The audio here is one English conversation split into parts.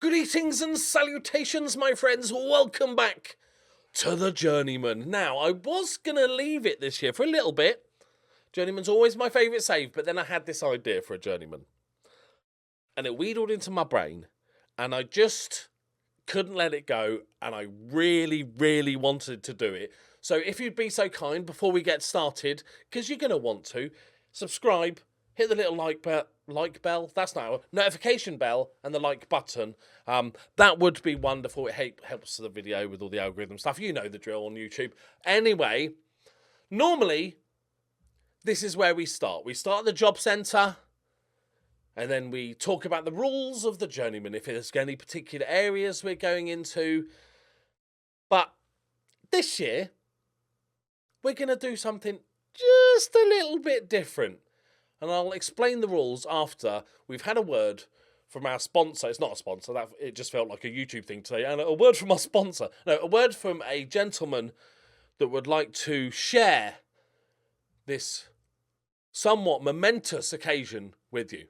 Greetings and salutations, my friends. Welcome back to the Journeyman. Now, I was going to leave it this year for a little bit. Journeyman's always my favourite save, but then I had this idea for a Journeyman. And it wheedled into my brain, and I just couldn't let it go, and I really, really wanted to do it. So if you'd be so kind, before we get started, because you're going to want to, subscribe, hit the little like bell, that's not notification bell, and the like button. That would be wonderful. It helps the video with all the algorithm stuff. You know the drill on YouTube. Anyway, normally, this is where we start. We start at the job centre, and then we talk about the rules of the Journeyman, if there's any particular areas we're going into. But this year, we're going to do something just a little bit different. And I'll explain the rules after we've had a word from our sponsor. It's not a sponsor, it just felt like a YouTube thing to say. And a word from our sponsor. No, a word from a gentleman that would like to share this somewhat momentous occasion with you.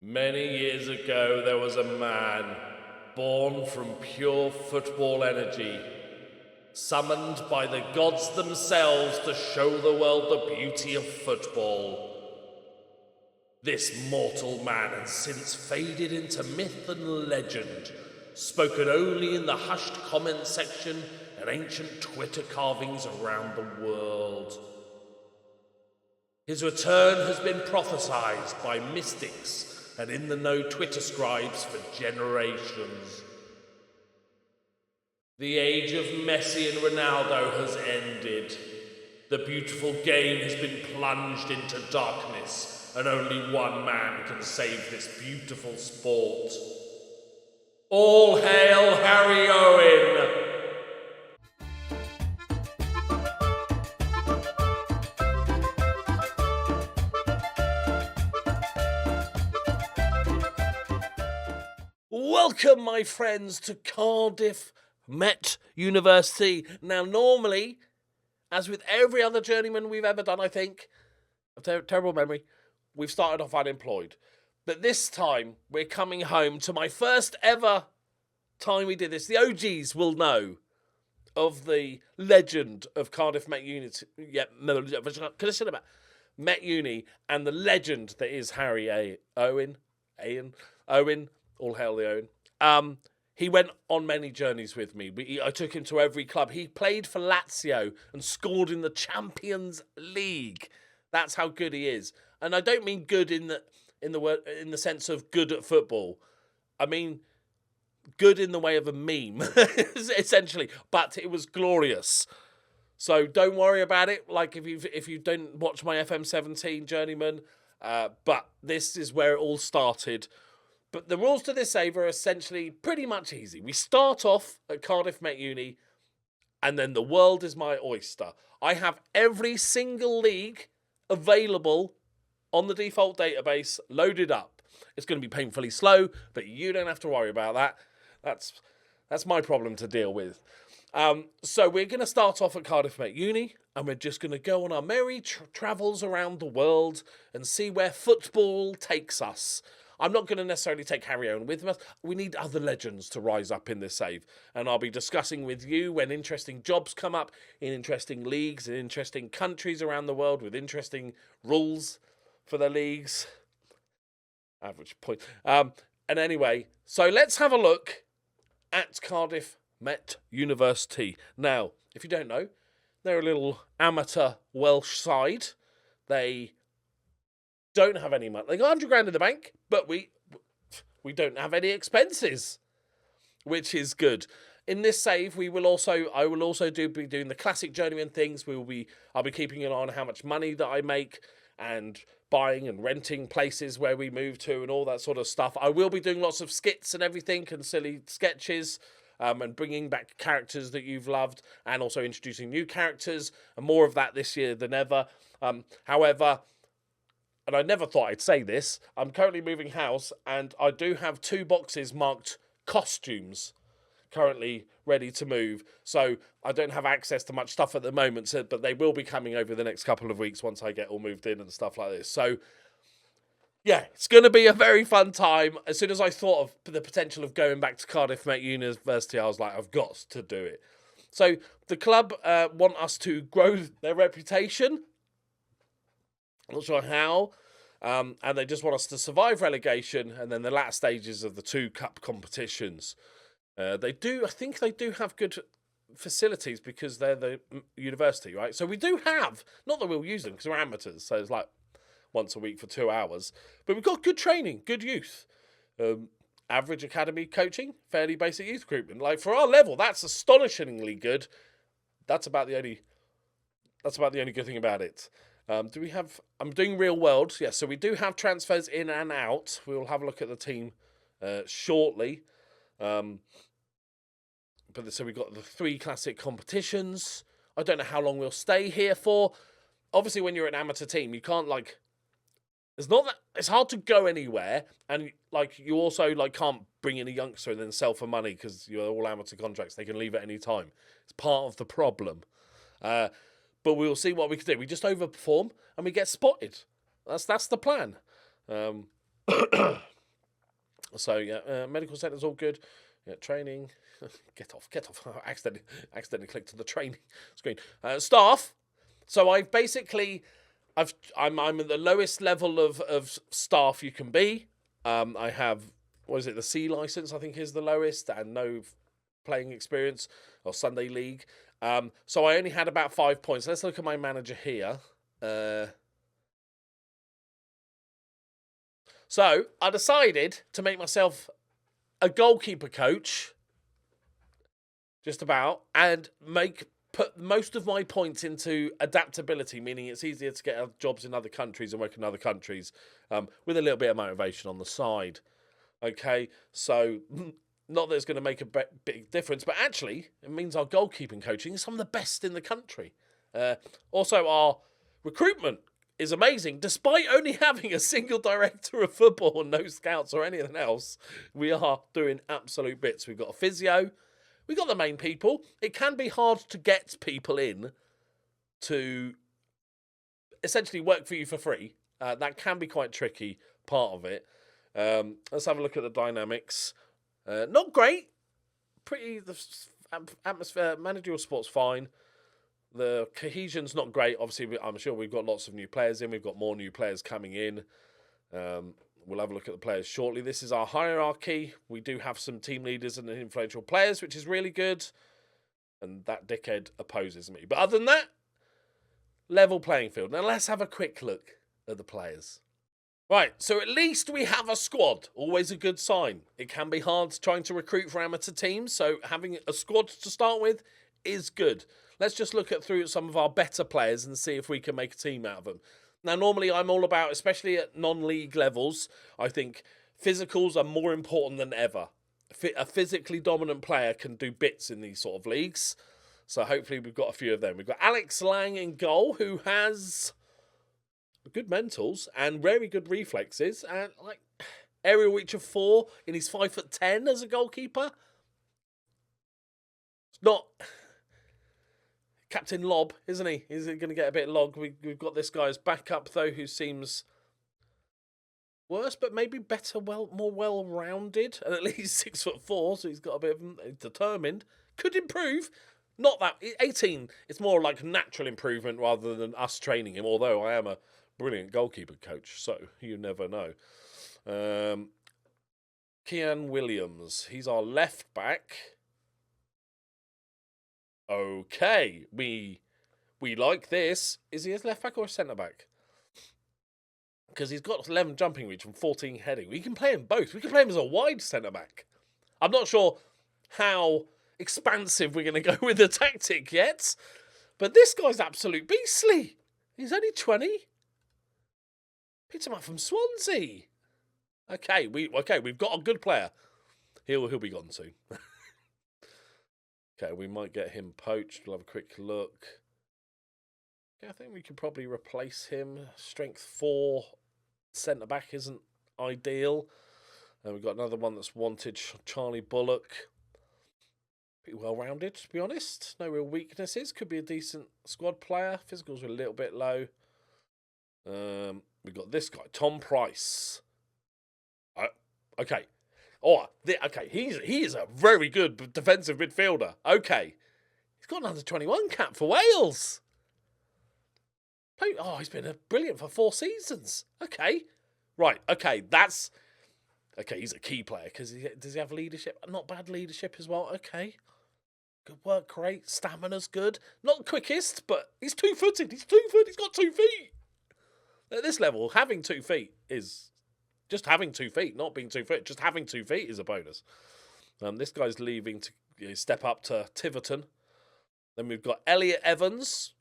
Many years ago, there was a man born from pure football energy, summoned by the gods themselves to show the world the beauty of football. This mortal man has since faded into myth and legend, spoken only in the hushed comment section and ancient Twitter carvings around the world. His return has been prophesied by mystics and in-the-know Twitter scribes for generations. The age of Messi and Ronaldo has ended. The beautiful game has been plunged into darkness, and only one man can save this beautiful sport. All hail Harry Owen! Welcome, my friends, to Cardiff Met University. Now, normally, as with every other Journeyman we've ever done, I think, terrible memory, we've started off unemployed. But this time, we're coming home to my first ever time we did this. The OGs will know of the legend of Cardiff Met Uni. Met Uni and the legend that is Harry Owen. All hail the Owen. He went on many journeys with me. I took him to every club. He played for Lazio and scored in the Champions League. That's how good he is. And I don't mean good in the sense of good at football. I mean good in the way of a meme, essentially. But it was glorious. So don't worry about it. Like if you don't watch my FM17 Journeyman, but this is where it all started. But the rules to this save are essentially pretty much easy. We start off at Cardiff Met Uni, and then the world is my oyster. I have every single league available on the default database loaded up. It's going to be painfully slow, but you don't have to worry about that. That's my problem to deal with. So we're going to start off at Cardiff Met Uni, and we're just going to go on our merry travels around the world and see where football takes us. I'm not going to necessarily take Harry Owen with us. We need other legends to rise up in this save. And I'll be discussing with you when interesting jobs come up in interesting leagues, in interesting countries around the world with interesting rules for the leagues. Average point. And anyway, so let's have a look at Cardiff Met University. Now, if you don't know, they're a little amateur Welsh side. They don't have any money. They got 100 grand in the bank, but we don't have any expenses, which is good. In this save, I will also be doing the classic Journeyman things. I'll be keeping an eye on how much money that I make and buying and renting places where we move to and all that sort of stuff. I will be doing lots of skits and everything and silly sketches and bringing back characters that you've loved and also introducing new characters and more of that this year than ever. However, and I never thought I'd say this, I'm currently moving house and I do have 2 boxes marked costumes currently ready to move. So I don't have access to much stuff at the moment, but they will be coming over the next couple of weeks once I get all moved in and stuff like this. So Yeah, it's going to be a very fun time. As soon as I thought of the potential of going back to Cardiff Met University, I was like, I've got to do it. So the club want us to grow their reputation. I'm not sure how. And they just want us to survive relegation and then the last stages of the 2 cup competitions. I think they do have good facilities because they're the university, right? So we do have, not that we'll use them because we're amateurs, so it's like once a week for 2 hours. But we've got good training, good youth. Average academy coaching, fairly basic youth recruitment. Like for our level, that's astonishingly good. That's about the only good thing about it. Do we have... I'm doing real world. Yeah, so we do have transfers in and out. We will have a look at the team shortly. So we've got the 3 classic competitions. I don't know how long we'll stay here for. Obviously, when you're an amateur team, you can't it's hard to go anywhere, and you also can't bring in a youngster and then sell for money because you're all amateur contracts. They can leave at any time. It's part of the problem. But we'll see what we can do. We just overperform and we get spotted. That's the plan. So yeah, medical centre's all good. Yeah, training. Get off. I accidentally clicked on the training screen. Staff. So I'm at the lowest level of staff you can be. I have, the C license, I think is the lowest, and no playing experience or Sunday league. So I only had about 5 points. Let's look at my manager here. So I decided to make myself a goalkeeper coach, just about, and put most of my points into adaptability, meaning it's easier to get jobs in other countries and work in other countries, with a little bit of motivation on the side. Okay, so not that it's going to make a big difference, but actually it means our goalkeeping coaching is some of the best in the country. Also, our recruitment is amazing. Despite only having a single director of football and no scouts or anything else, we are doing absolute bits. We've got a physio. We've got the main people. It can be hard to get people in to essentially work for you for free. That can be quite tricky, part of it. Let's have a look at the dynamics. Not great. The atmosphere, managerial support's fine. The cohesion's not great. Obviously, I'm sure we've got lots of new players in. We've got more new players coming in. We'll have a look at the players shortly. This is our hierarchy. We do have some team leaders and influential players, which is really good. And that dickhead opposes me. But other than that, level playing field. Now let's have a quick look at the players. Right, so at least we have a squad. Always a good sign. It can be hard trying to recruit for amateur teams, so having a squad to start with is good. Let's just look through some of our better players and see if we can make a team out of them. Now, normally I'm all about, especially at non-league levels, I think physicals are more important than ever. A physically dominant player can do bits in these sort of leagues. So hopefully we've got a few of them. We've got Alex Lang in goal, who has good mentals and very good reflexes. And aerial reach of 4 in his 5'10" as a goalkeeper. It's not... Captain Lob, isn't he? Is he going to get a bit logged? We've got this guy as backup, though, who seems worse, but maybe better, more well-rounded, and at least 6'4", so he's got a bit of determined. Could improve. Not that 18. It's more like natural improvement rather than us training him. Although I am a brilliant goalkeeper coach, so you never know. Kian Williams, he's our left back. Okay, we like this. Is he a left back or a centre back? Because he's got 11 jumping reach and 14 heading. We can play him both. We can play him as a wide centre back. I'm not sure how expansive we're going to go with the tactic yet, but this guy's absolute beastly. He's only 20. Picked him up from Swansea. Okay, we've got a good player. He'll be gone soon. Okay, we might get him poached. We'll have a quick look. Yeah, I think we could probably replace him. Strength 4 centre-back isn't ideal. And we've got another one that's wanted, Charlie Bullock. Pretty well-rounded, to be honest. No real weaknesses. Could be a decent squad player. Physicals are a little bit low. We've got this guy, Tom Price. Okay. Oh, okay. He is a very good defensive midfielder. Okay. He's got an under-21 cap for Wales. Oh, he's been brilliant for 4 seasons. Okay. Right. Okay. Okay, he's a key player because does he have leadership? Not bad leadership as well. Okay. Good work, great. Stamina's good. Not the quickest, but he's 2-footed. He's 2-foot. He's got 2 feet. At this level, having 2 feet is just having 2 feet, not being 2 foot. Just having 2 feet is a bonus. This guy's leaving to step up to Tiverton. Then we've got Elliot Evans.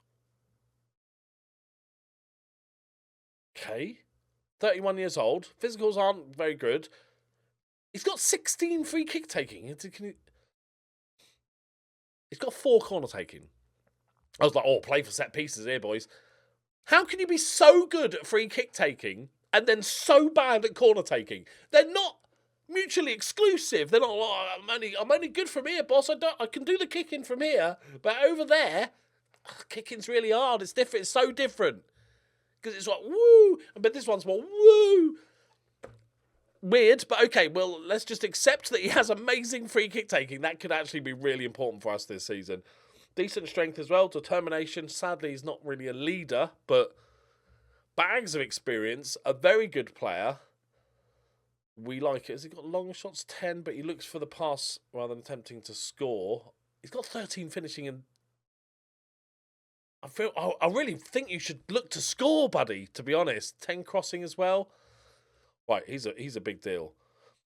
Okay. 31 years old. Physicals aren't very good. He's got 16 free kick taking. He's got 4 corner taking. I was like, oh, play for set pieces here, boys. How can you be so good at free kick taking and then so bad at corner taking? They're not mutually exclusive. They're not, oh, I'm only good from here, boss. I can do the kicking from here. But over there, kicking's really hard. It's different. It's so different. Because it's like, woo. But this one's more, woo. Weird, but okay, well, let's just accept that he has amazing free kick taking. That could actually be really important for us this season. Decent strength as well, determination. Sadly, he's not really a leader, but bags of experience. A very good player. We like it. Has he got long shots? 10, but he looks for the pass rather than attempting to score. He's got 13 finishing and I really think you should look to score, buddy, to be honest. 10 crossing as well. Right, he's a big deal.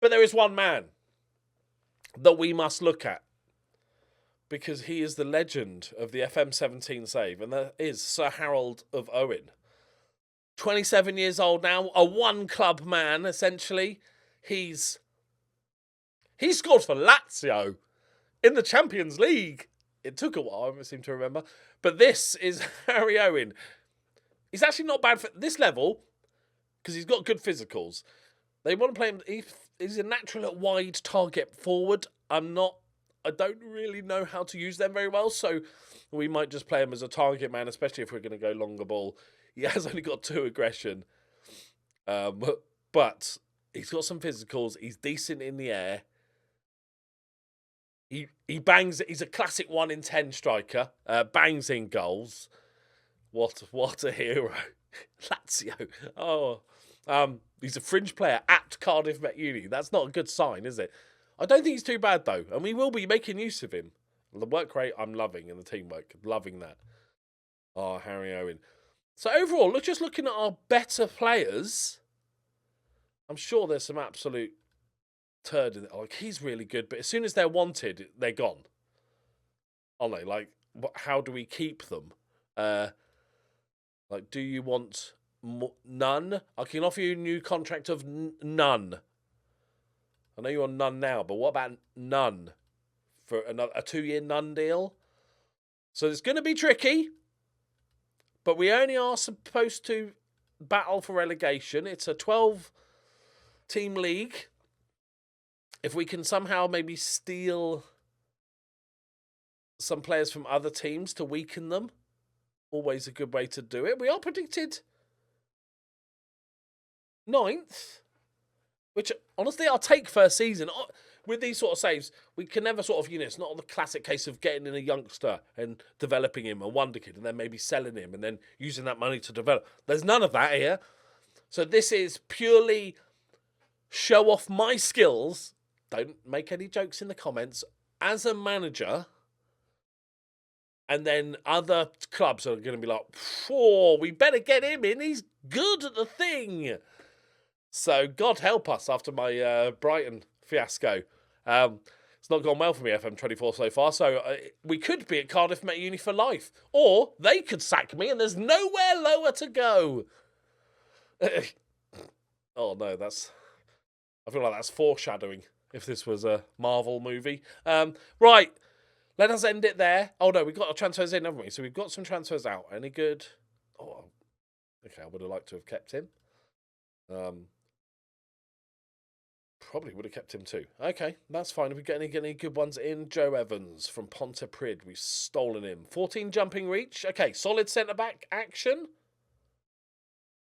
But there is one man that we must look at because he is the legend of the FM17 save, and that is Sir Harold of Owen. 27 years old now, a one-club man, essentially. He scored for Lazio in the Champions League. It took a while, I seem to remember. But this is Harry Owen. He's actually not bad for this level because he's got good physicals. They want to play him. He's a natural at wide target forward. I don't really know how to use them very well, so we might just play him as a target man, especially if we're going to go longer ball. He has only got 2 aggression. But he's got some physicals. He's decent in the air. He bangs. He's a classic 1 in 10 striker. Bangs in goals. What a hero. Lazio. Oh. He's a fringe player at Cardiff Met Uni. That's not a good sign, is it? I don't think he's too bad, though. And we will be making use of him. The work rate, I'm loving. And the teamwork, loving that. Oh, Harry Owen. So overall, just looking at our better players, I'm sure there's some absolute turd in it. Like, he's really good, but as soon as they're wanted, they're gone. Aren't they? Like, how do we keep them? Like, do you want none? I can offer you a new contract of none. I know you're on none now, but what about none? For a 2-year none deal? So it's going to be tricky, but we only are supposed to battle for relegation. It's a 12-team league. If we can somehow maybe steal some players from other teams to weaken them, always a good way to do it. We are predicted 9th, which honestly I'll take first season. With these sort of saves, we can never sort of, it's not the classic case of getting in a youngster and developing him, a wonder kid, and then maybe selling him and then using that money to develop. There's none of that here. So this is purely show off my skills. Don't make any jokes in the comments. As a manager, and then other clubs are going to be like, oh, we better get him in. He's good at the thing. So God help us after my Brighton fiasco. It's not gone well for me, FM24 so far. So we could be at Cardiff Met Uni for life. Or they could sack me and there's nowhere lower to go. Oh, no, I feel like that's foreshadowing. If this was a Marvel movie. Right. Let us end it there. Oh, no, we've got our transfers in, haven't we? So we've got some transfers out. Any good? Oh, okay, I would have liked to have kept him. Probably would have kept him too. Okay, that's fine. If we get any good ones in. Joe Evans from Pontypridd. We've stolen him. 14 jumping reach. Okay, solid centre-back action.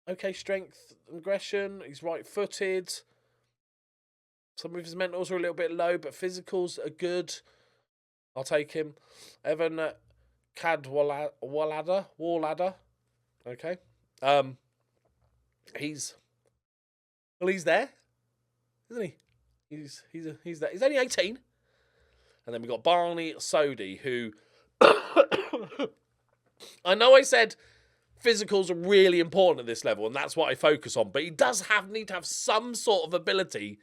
okay strength and aggression. He's right-footed. Some of his mentals are a little bit low, but physicals are good. I'll take him. Evan Cadwallader. Okay. He's there, isn't he? He's there. He's only 18. And then we've got Barney Sodi, who I know I said physicals are really important at this level, and that's what I focus on, but he does need to have some sort of ability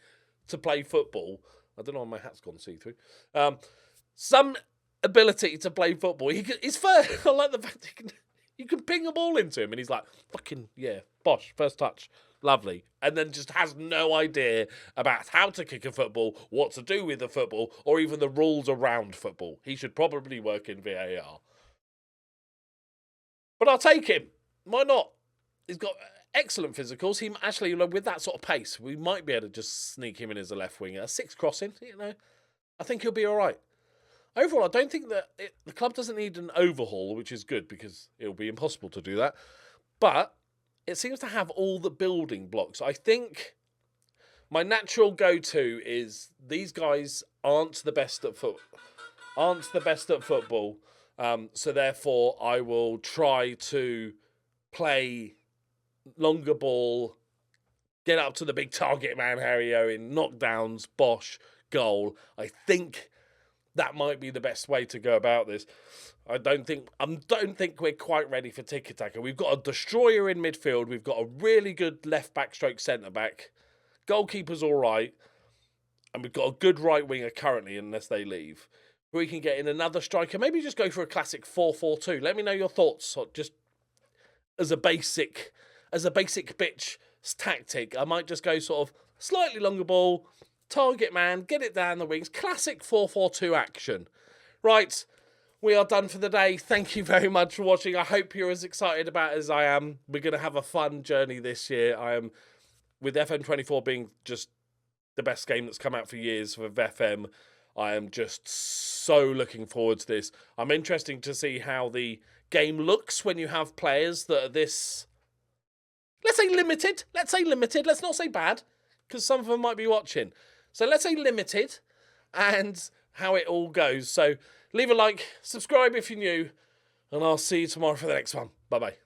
to play football. I don't know why my hat's gone see-through. Some ability to play football. He's first. I like the fact you can ping a ball into him, and he's like, fucking, yeah, bosh, first touch. Lovely. And then just has no idea about how to kick a football, what to do with the football, or even the rules around football. He should probably work in VAR. But I'll take him. Why not? He's got excellent physicals. He actually, with that sort of pace, we might be able to just sneak him in as a left winger. A 6 crossing, I think he'll be all right. Overall, I don't think that the club doesn't need an overhaul, which is good because it'll be impossible to do that. But it seems to have all the building blocks. I think my natural go-to is these guys aren't the best at football. So therefore, I will try to play longer ball, get up to the big target man, Harry Owen, knockdowns, bosh, goal. I think that might be the best way to go about this. I don't think we're quite ready for tiki-taka. We've got a destroyer in midfield. We've got a really good left-back stroke centre-back. Goalkeeper's all right. And we've got a good right winger currently, unless they leave. We can get in another striker. Maybe just go for a classic 4-4-2. Let me know your thoughts. Just as a basic bitch tactic. I might just go sort of slightly longer ball, target man, get it down the wings. Classic 4-4-2 action. Right. We are done for the day. Thank you very much for watching. I hope you're as excited about it as I am. We're going to have a fun journey this year. I am, with FM24 being just the best game that's come out for years for FM, I am just so looking forward to this. I'm interested to see how the game looks when you have players that are this, let's say limited. Let's not say bad, because some of them might be watching. So let's say limited, and how it all goes. So leave a like, subscribe if you're new, and I'll see you tomorrow for the next one. Bye-bye.